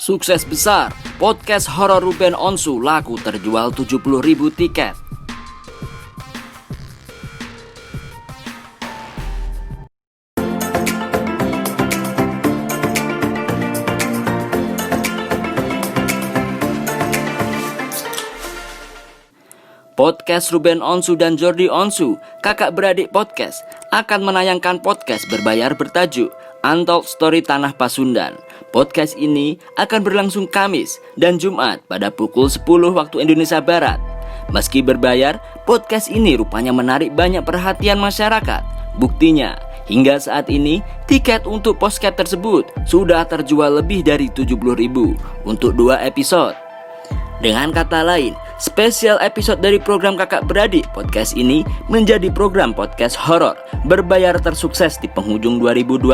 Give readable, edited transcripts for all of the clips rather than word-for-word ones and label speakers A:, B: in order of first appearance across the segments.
A: Sukses besar, podcast horor Ruben Onsu laku terjual 70.000 tiket. Podcast Ruben Onsu dan Jordi Onsu, kakak beradik podcast, akan menayangkan podcast berbayar bertajuk Untold Story Tanah Pasundan. Podcast ini akan berlangsung Kamis dan Jumat pada pukul 10 waktu Indonesia Barat. Meski berbayar, podcast ini rupanya menarik banyak perhatian masyarakat. Buktinya, hingga saat ini tiket untuk podcast tersebut sudah terjual lebih dari 70.000 untuk 2 episode. Dengan kata lain, spesial episode dari program kakak beradik podcast ini menjadi program podcast horor berbayar tersukses di penghujung 2020.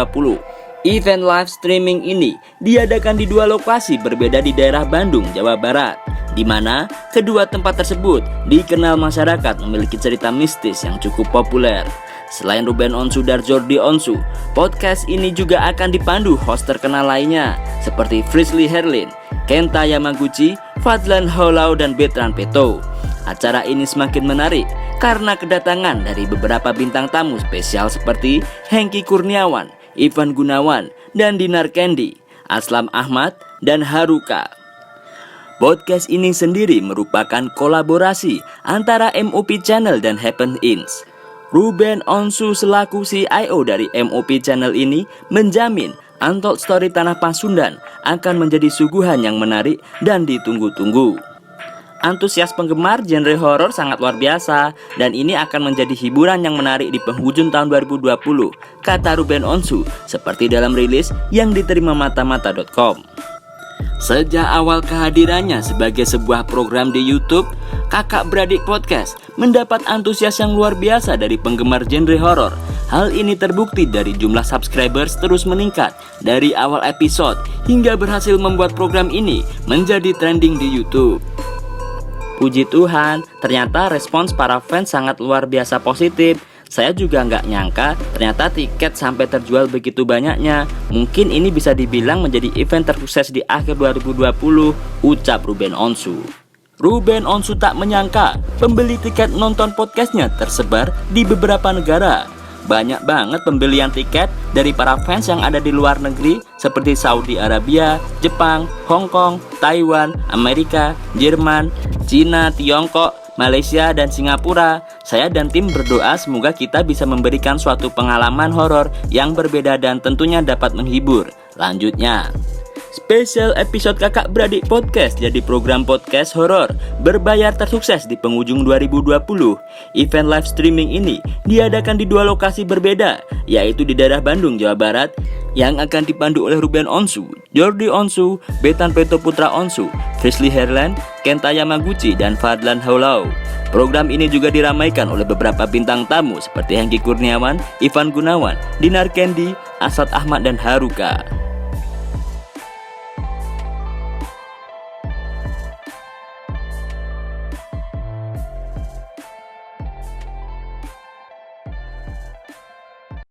A: Event live streaming ini diadakan di 2 lokasi berbeda di daerah Bandung, Jawa Barat, di mana kedua tempat tersebut dikenal masyarakat memiliki cerita mistis yang cukup populer. Selain Ruben Onsu dan Jordi Onsu, podcast ini juga akan dipandu host terkenal lainnya seperti Frisley Herlin, Kenta Yamaguchi, Fadlan Haulau, dan Bertrand Peto. Acara ini semakin menarik karena kedatangan dari beberapa bintang tamu spesial seperti Hengki Kurniawan, Ivan Gunawan, dan Dinar Candy, Aslam Ahmad, dan Haruka. Podcast ini sendiri merupakan kolaborasi antara MOP Channel dan Happen Inc. Ruben Onsu selaku CIO dari MOP Channel ini menjamin Untold Story Tanah Pasundan akan menjadi suguhan yang menarik dan ditunggu-tunggu. Antusias penggemar genre horor sangat luar biasa dan ini akan menjadi hiburan yang menarik di penghujung tahun 2020, kata Ruben Onsu seperti dalam rilis yang diterima matamata.com. Sejak awal kehadirannya sebagai sebuah program di YouTube, kakak beradik podcast mendapat antusias yang luar biasa dari penggemar genre horor. Hal ini terbukti dari jumlah subscribers terus meningkat dari awal episode hingga berhasil membuat program ini menjadi trending di YouTube. Puji Tuhan, ternyata respons para fans sangat luar biasa positif. Saya juga nggak nyangka ternyata tiket sampai terjual begitu banyaknya. Mungkin ini bisa dibilang menjadi event tersukses di akhir 2020, ucap Ruben Onsu. Ruben Onsu tak menyangka pembeli tiket nonton podcastnya tersebar di beberapa negara. Banyak banget pembelian tiket dari para fans yang ada di luar negeri seperti Saudi Arabia, Jepang, Hong Kong, Taiwan, Amerika, Jerman, Cina, Tiongkok, Malaysia, dan Singapura. Saya dan tim berdoa semoga kita bisa memberikan suatu pengalaman horor yang berbeda dan tentunya dapat menghibur. Lanjutnya, spesial episode kakak beradik podcast jadi program podcast horor berbayar tersukses di penghujung 2020. Event live streaming ini diadakan di 2 lokasi berbeda, yaitu di daerah Bandung, Jawa Barat, yang akan dipandu oleh Ruben Onsu, Jordi Onsu, Bertrand Peto Putra Onsu, Frisley Herlin, Kenta Yamaguchi, dan Fadlan Haulau. Program ini juga diramaikan oleh beberapa bintang tamu seperti Hengki Kurniawan, Ivan Gunawan, Dinar Candy, Asad Ahmad, dan Haruka.